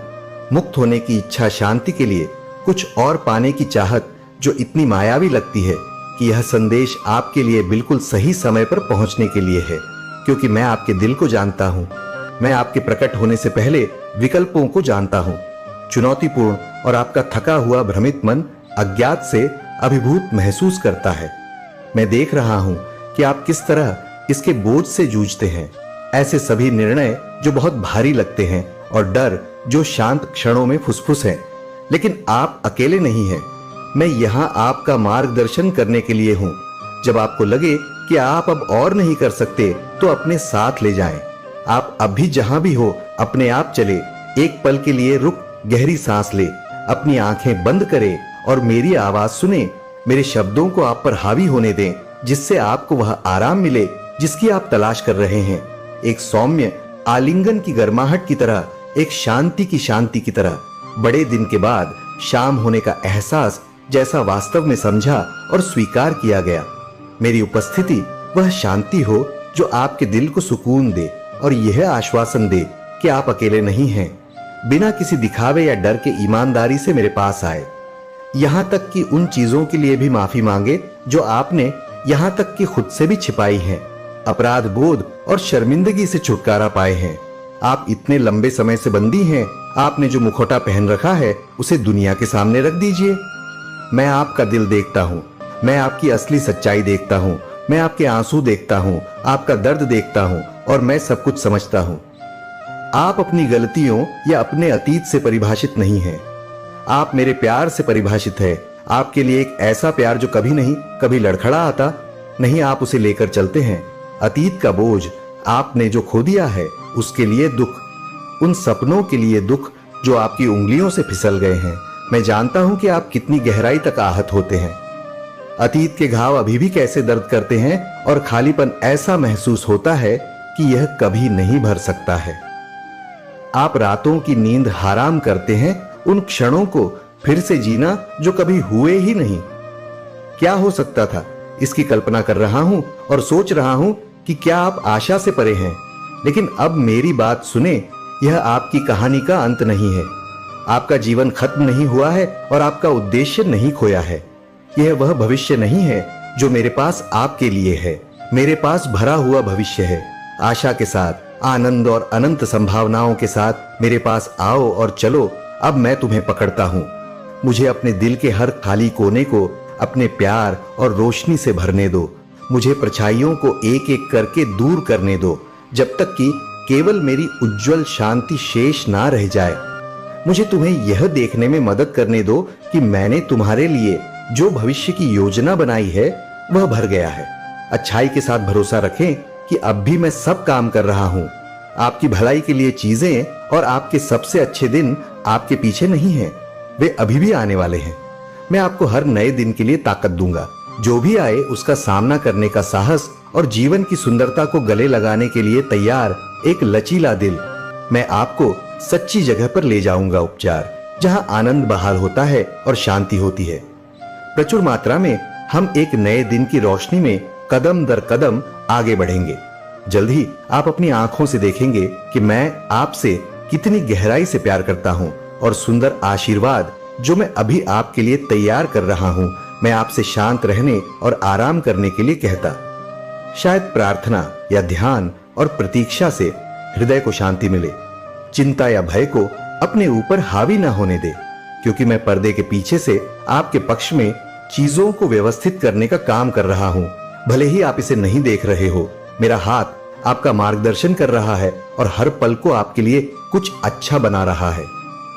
मुक्त होने की इच्छा, शांति के लिए कुछ और पाने की चाहत जो इतनी मायावी लगती है कि यह संदेश आपके लिए बिल्कुल सही समय पर पहुंचने के लिए है, क्योंकि मैं आपके दिल को जानता हूं। मैं आपके प्रकट होने से पहले विकल्पों को जानता हूं। चुनौतीपूर्ण और आपका थका हुआ भ्रमित मन अज्ञात से अभिभूत महसूस करता है। मैं देख रहा हूं कि आप किस तरह इसके बोझ से जूझते हैं। ऐसे सभी निर्णय जो बहुत भारी लगते हैं और डर जो शांत क्षणों में फुसफुस है। लेकिन आप अकेले नहीं हैं। मैं यहां आपका मार्गदर्शन करने के लिए हूं। जब आपको लगे कि आप अब और नहीं कर सकते, तो अपने साथ ले जाएं। आप अभी जहां भी हो, अपने आप चले, एक पल के लिए रुक, गहरी सांस ले, अपनी आंखें बंद करें और मेरी आवाज सुने। मेरे शब्दों को आप पर हावी होने दें, जिससे आपको वह आराम मिले जिसकी आप तलाश कर रहे हैं। एक सौम्य आलिंगन की गर्माहट की तरह, एक शांति की तरह। बड़े दिन के बाद शाम होने का एहसास जैसा वास्तव में समझा और स्वीकार किया गया। मेरी उपस्थिति वह शांति हो जो आपके दिल को सुकून दे और यह आश्वासन दे कि आप अकेले नहीं हैं। बिना किसी दिखावे या डर के ईमानदारी से मेरे पास आए, यहां तक कि उन चीजों के लिए भी माफी मांगे जो आपने यहां तक कि खुद से भी छिपाई हैं। अपराध बोध और शर्मिंदगी से छुटकारा पाए हैं। आप इतने लंबे समय से बंदी हैं। आपने जो मुखौटा पहन रखा है उसे दुनिया के सामने रख दीजिए। मैं आपका दिल देखता हूँ, मैं आपकी असली सच्चाई देखता हूँ, मैं आपके आंसू देखता हूँ, आपका दर्द देखता हूँ और मैं सब कुछ समझता हूँ। आप अपनी गलतियों या अपने अतीत से परिभाषित नहीं हैं। आप मेरे प्यार से परिभाषित है। आपके लिए एक ऐसा प्यार जो कभी लड़खड़ा आता नहीं, आप उसे लेकर चलते हैं। अतीत का बोझ आपने जो खो दिया है उसके लिए दुख, उन सपनों के लिए दुख जो आपकी उंगलियों से फिसल गए हैं। मैं जानता हूं कि आप कितनी गहराई तक आहत होते हैं। अतीत के घाव अभी भी कैसे दर्द करते हैं और खालीपन ऐसा महसूस होता है कि यह कभी नहीं भर सकता है। आप रातों की नींद हराम करते हैं उन क्षणों को फिर से जीना जो कभी हुए ही नहीं। क्या हो सकता था, इसकी कल्पना कर रहा हूं और सोच रहा हूं कि क्या आप आशा से परे हैं। लेकिन अब मेरी बात सुने, यह आपकी कहानी का अंत नहीं है। आपका जीवन खत्म नहीं हुआ है और आपका उद्देश्य नहीं खोया है। यह वह भविष्य नहीं है जो मेरे पास आपके लिए है। मेरे पास भरा हुआ भविष्य है। आशा के साथ, आनंद और अनंत संभावनाओं के साथ मेरे पास आओ और चलो। अब मैं तुम्हें पकड़ता हूं। मुझे अपने दिल के हर खाली कोने को अपने प्यार और रोशनी से भरने दो। मुझे परछाइयों को एक एक करके दूर करने दो, जब तक कि केवल मेरी उज्जवल शांति शेष ना रह जाए। मुझे तुम्हें यह देखने में मदद करने दो कि मैंने तुम्हारे लिए जो भविष्य की योजना बनाई है वह भर गया है। अच्छाई के साथ भरोसा रखें कि अब भी मैं सब काम कर रहा हूं। आपकी भलाई के लिए चीजें और आपके सबसे अच्छे दिन आपके पीछे नहीं हैं, वे अभी भी आने वाले हैं। मैं आपको हर नए दिन के लिए ताकत दूंगा। जो भी आए उसका सामना करने का साहस और जीवन की सुंदरता को गले लगाने के लिए तैयार एक लचीला दिल। मैं आपको सच्ची जगह पर ले जाऊंगा उपचार, जहां आनंद बहाल होता है और शांति होती है। प्रचुर मात्रा में हम एक नए दिन की रोशनी में कदम दर कदम आगे बढ़ेंगे। जल्द ही आप अपनी आंखों से देखेंगे कि मैं आपसे कितनी गहराई से प्यार करता हूं और सुंदर आशीर्वाद जो मैं अभी आपके लिए तैयार कर रहा हूं, मैं आपसे शांत रहने और आराम करने के लिए कहता। शायद प्रार्थना या ध्यान और प्रतीक्षा से हृदय को शांति मिले। चिंता या भय को अपने ऊपर हावी ना होने दे, क्योंकि मैं पर्दे के पीछे से आपके पक्ष में चीजों को व्यवस्थित करने का काम कर रहा हूं। भले ही आप इसे नहीं देख रहे हो, मेरा हाथ आपका मार्गदर्शन कर रहा है और हर पल को आपके लिए कुछ अच्छा बना रहा है।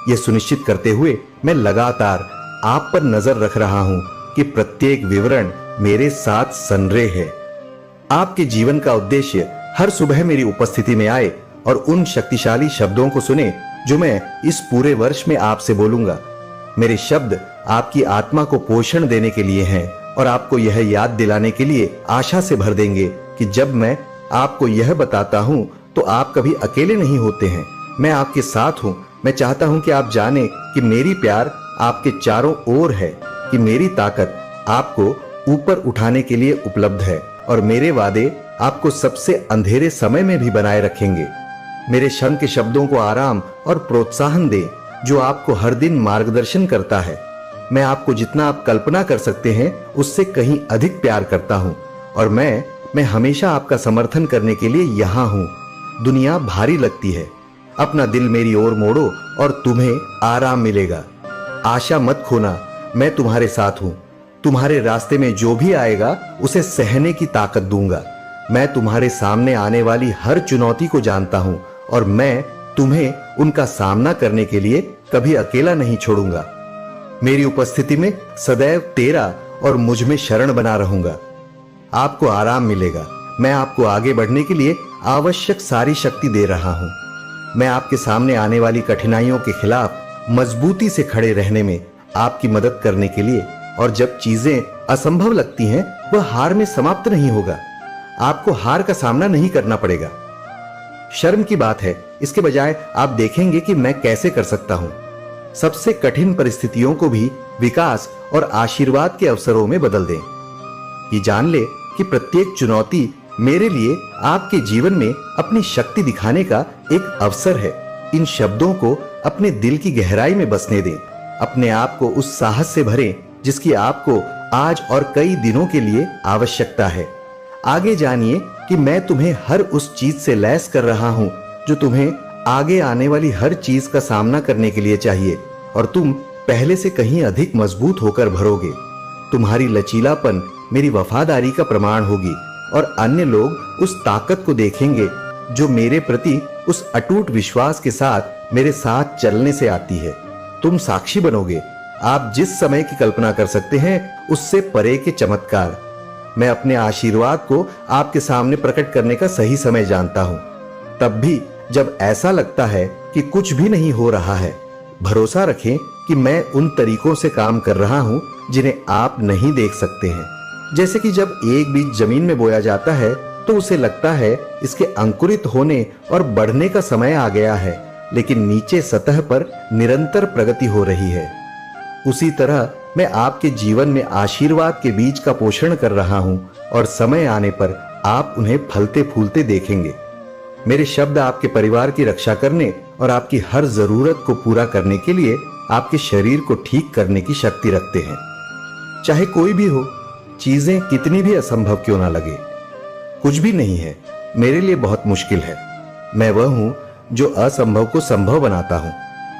यह सुनिश्चित करते हुए मैं लगातार आप पर नजर रख रहा हूं कि प्रत्येक विवरण मेरे साथ संरेख है। आपके जीवन का उद्देश्य हर सुबह मेरी उपस्थिति में आए और उन शक्तिशाली शब्दों को सुने जो मैं इस पूरे वर्ष में आपसे बोलूंगा। मेरे शब्द आपकी आत्मा को पोषण देने के लिए हैं और आपको यह याद दिलाने के लिए आशा से भर देंगे कि जब मैं आपको यह बताता हूं तो आप कभी अकेले नहीं होते हैं। मैं आपके साथ हूं। मैं चाहता हूं कि आप जाने कि मेरी प्यार आपके चारों ओर है, कि मेरी ताकत आपको ऊपर उठाने के लिए उपलब्ध है और मेरे वादे आपको सबसे अंधेरे समय में भी बनाए रखेंगे। मेरे क्षण के शब्दों को आराम और प्रोत्साहन दें जो आपको हर दिन मार्गदर्शन करता है। मैं आपको जितना आप कल्पना कर सकते हैं उससे कहीं अधिक प्यार करता हूं और मैं हमेशा आपका समर्थन करने के लिए यहां हूं। दुनिया भारी लगती है, अपना दिल मेरी ओर मोड़ो और तुम्हें आराम मिलेगा। आशा मत खोना, मैं तुम्हारे साथ हूं। तुम्हारे रास्ते में जो भी आएगा उसे सहने की ताकत दूंगा। मैं तुम्हारे सामने आने वाली हर चुनौती को जानता हूं और मैं तुम्हें उनका सामना करने के लिए कभी अकेला नहीं छोड़ूंगा। मेरी उपस्थिति में सदैव तेरा और मुझ में शरण बना रहूंगा। आपको आराम मिलेगा। मैं आपको आगे बढ़ने के लिए आवश्यक सारी शक्ति दे रहा हूं। मैं आपके सामने आने वाली कठिनाइयों के खिलाफ मजबूती से खड़े रहने में आपकी मदद करने के लिए, और जब चीजें असंभव लगती हैं वह हार में समाप्त नहीं होगा। आपको हार का सामना नहीं करना पड़ेगा। शर्म की बात है, इसके बजाय आप देखेंगे कि मैं कैसे कर सकता हूं। सबसे कठिन परिस्थितियों को भी विकास और आशीर्वाद के अवसरों में बदल दें। ये जान ले कि प्रत्येक चुनौती मेरे लिए आपके जीवन में अपनी शक्ति दिखाने का एक अवसर है। इन शब्दों को अपने दिल की गहराई में बसने दें। अपने आप को उस साहस से भरें जिसकी आपको आज और कई दिनों के लिए आवश्यकता है। आगे जानिए कि मैं तुम्हें हर उस चीज से लैस कर रहा हूं जो तुम्हें आगे आने वाली हर चीज का सामना करने के लिए चाहिए, और तुम पहले से कहीं अधिक मजबूत होकर भरोगे। तुम्हारी लचीलापन मेरी वफादारी का प्रमाण होगी और अन्य लोग उस ताकत को देखेंगे जो मेरे प्रति उस अटूट विश्वास के साथ मेरे साथ चलने से आती है। तुम साक्षी बनोगे। आप जिस समय की कल्पना कर सकते हैं उससे परे के चमत्कार। मैं अपने आशीर्वाद को आपके सामने प्रकट करने का सही समय जानता हूं। तब भी जब ऐसा लगता है कि कुछ भी नहीं हो रहा है, भरोसा रखें कि मैं उन तरीकों से काम कर रहा हूं जिन्हें आप नहीं देख सकते हैं। जैसे कि जब एक बीज जमीन में बोया जाता है तो उसे लगता है इसके अंकुरित होने और बढ़ने का समय आ गया है, लेकिन नीचे सतह पर निरंतर प्रगति हो रही है। उसी तरह मैं आपके जीवन में आशीर्वाद के बीज का पोषण कर रहा हूं और समय आने पर आप उन्हें फलते फूलते देखेंगे। मेरे शब्द आपके परिवार की रक्षा करने और आपकी हर जरूरत को पूरा करने के लिए आपके शरीर को ठीक करने की शक्ति रखते हैं। चाहे कोई भी हो, चीजें कितनी भी असंभव क्यों ना लगे, कुछ भी नहीं है मेरे लिए बहुत मुश्किल है। मैं वह हूं जो असंभव को संभव बनाता हूं।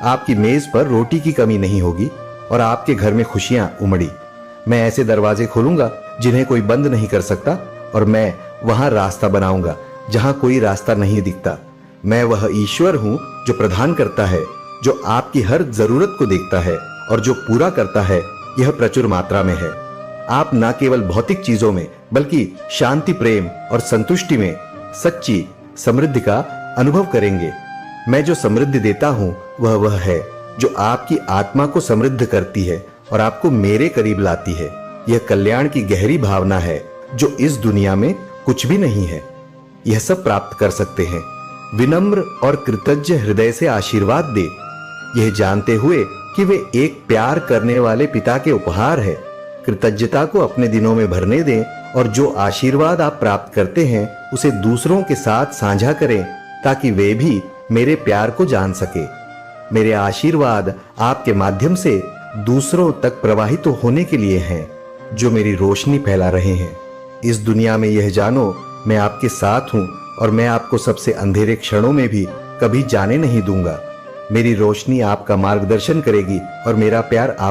आपकी मेज पर रोटी की कमी नहीं होगी और आपके घर में खुशियां उमड़ी। मैं ऐसे दरवाजे खोलूंगा जिन्हें कोई बंद नहीं कर सकता, और मैं वहां रास्ता बनाऊंगा जहां कोई रास्ता नहीं दिखता। मैं वह ईश्वर हूं जो प्रदान करता है, जो आपकी हर जरूरत को देखता है और जो पूरा करता है। यह प्रचुर मात्रा में है। आप न केवल भौतिक चीजों में बल्कि शांति, प्रेम और संतुष्टि में सच्ची समृद्धि का अनुभव करेंगे। मैं जो समृद्धि देता हूं वह है जो आपकी आत्मा को समृद्ध करती है और आपको मेरे करीब लाती है। यह कल्याण की गहरी भावना है जो इस दुनिया में कुछ भी नहीं है। यह सब प्राप्त कर सकते हैं। विनम्र और कृतज्ञ हृदय से आशीर्वाद दे, यह जानते हुए कि वे एक प्यार करने वाले पिता के उपहार है। कृतज्ञता को अपने दिनों में भरने दें और जो आशीर्वाद आप प्राप्त करते हैं उसे दूसरों के साथ साझा करें ताकि वे भी मेरे प्यार को जान सके। मेरे आशीर्वाद आपके माध्यम से दूसरों तक प्रवाहित होने के लिए हैं, जो मेरी रोशनी फैला रहे हैं। इस दुनिया में यह जानो, मैं आपके साथ हूं और मैं आपको सबसे अंधेरे क्षणों में भी कभी जाने नहीं दूंगा। मेरी रोशनी आपका मार्गदर्शन करेगी और मेरा प्यार आप